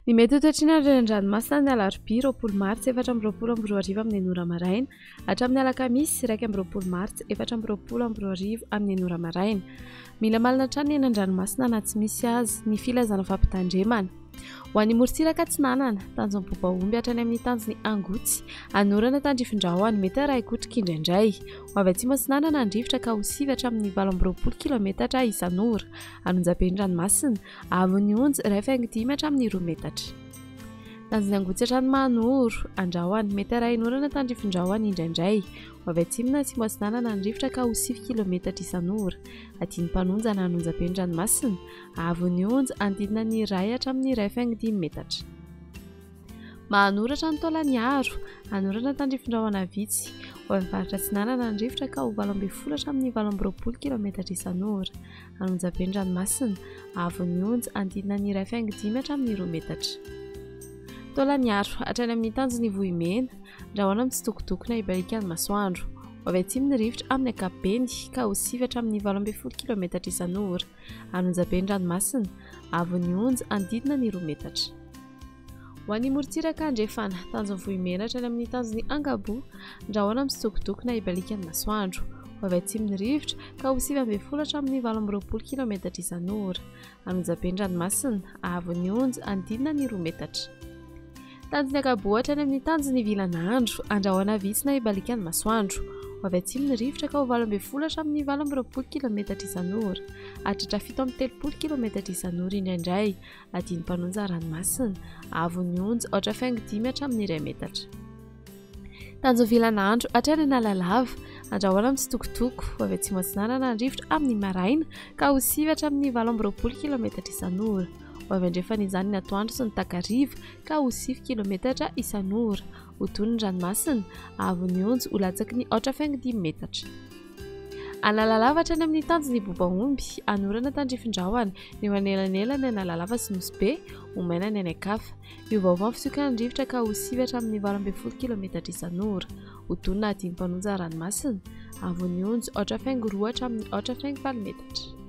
Ny mety ho toetr'andro eny an-dranomasina ny alarobia 20 martsa 4:20 amin'ny 9 maraina hatramin'ny alakamisy 1:20 martsa 4:20 amin'ny 9 maraina. Mila malina hatrany eny an-dranomasina na tsy misy azy ny filazana fampitandremana. Ho an'ny morontsiraka Atsinanana, tanjon'ny Bobaomby hatrany amin'ny tanjon'ny Angotsy, anorana tandrifin-drahona mety araikotrika indraindray. Ho avy atsimo Atsinanana andrivotra ka ho sivy hatramin'ny 20 kilometatra isan'ora. Anonjaben'ny ranomasina, avon'ny onja 1.5 hatramin'ny 2 metatra. Tanjon'ny Angotsy hatrany Mahanoro, andrahoana mety arahin'orana tandrifin-drahona indraindray. Ho avy atsimona atsimo Atsinanana andrivotra ka ho 7 kilometatra isan'ora. Adian'ny mpanonja na anonjaben'ny ranomasina, avon'ny onja andidina ny 1 hatramin'ny 1.5 metatra. Mahanoro hatrany Taolagnaro, anorana tandrifin-drahona vitsy. Ho avy faritra Atsinanana andrivotra ka ho 20 hatramin'ny 20 kilometatra isan'ora. Anonjaben'ny ranomasina, avon'ny onja andidina ny 1.5 hatramin'ny 2 metatra. Taolagnaro hatrany amin'ny tanjon'ny Vohimena, andrahoana mitsitokotokona ibalikan'ny masoandro. Ho avy atsimony rivotra amin'ny ankapobeny ka ho 7 hatramin'ny 18 kilometatra isan'ora. Anonjaben'ny ranomasina, avon'ny onja andidina ny 2 metatra. Ho an'ny morontsiraka Andrefana, tanjon'ny Vohimena hatrany amin'ny tanjon'ny Angabo, andrahoana mitsitokotokona ibalikan'ny masoandro. Ho avy atsimony rivotra ka ho 9 hatramin'ny 18 kilometatra isan'ora. Anonjaben'ny ranomasina, avon'ny onja andidina ny 2 metatra. Tanjon'ny Angabo hatrany amin'ny tanjon'ny Vilanandro, andrahoana vitsy na ibalikan'ny masoandro. Ho avy atsimony rivotra ka ho 20 hatramin'ny 20 kilometatra isan'ora. Hatratra 7 kilometatra isan'ora indraindray. Adian'ny mpanonja ranomasina, avon'ny onja 8.5 hatramin'ny 2 metatra. Tanjon'ny Vilanandro hatrany Analalava, andrahoana mitsitokotoko. Ho avy atsimo Atsinanana andrivotra amin'ny maraina ka ho 7 hatramin'ny 20 kilometatra isan'ora. Ho avy andrefan'izany ny atoandro sy ny takariva ka ho 7 kilometatra isan'ora. Ho toy ny ranomasina, avon'ny onja ho latsaky ny 8.5 metatra. Analalava hatrany amin'ny tanjon'ny Bobaomby, anorana tandrifin-drahona, ny eo anelanelany Analalava sy Nosbe, ho maina ny anakafa. Io vaovao fisokan'ny andrivotra ka ho 7 hatramin'ny 18 kilometatra isan'ora. Ho toy ny adian'ny mpanonja ranomasina, avon'ny onja 8.2 hatramin'ny 8.4 metatra.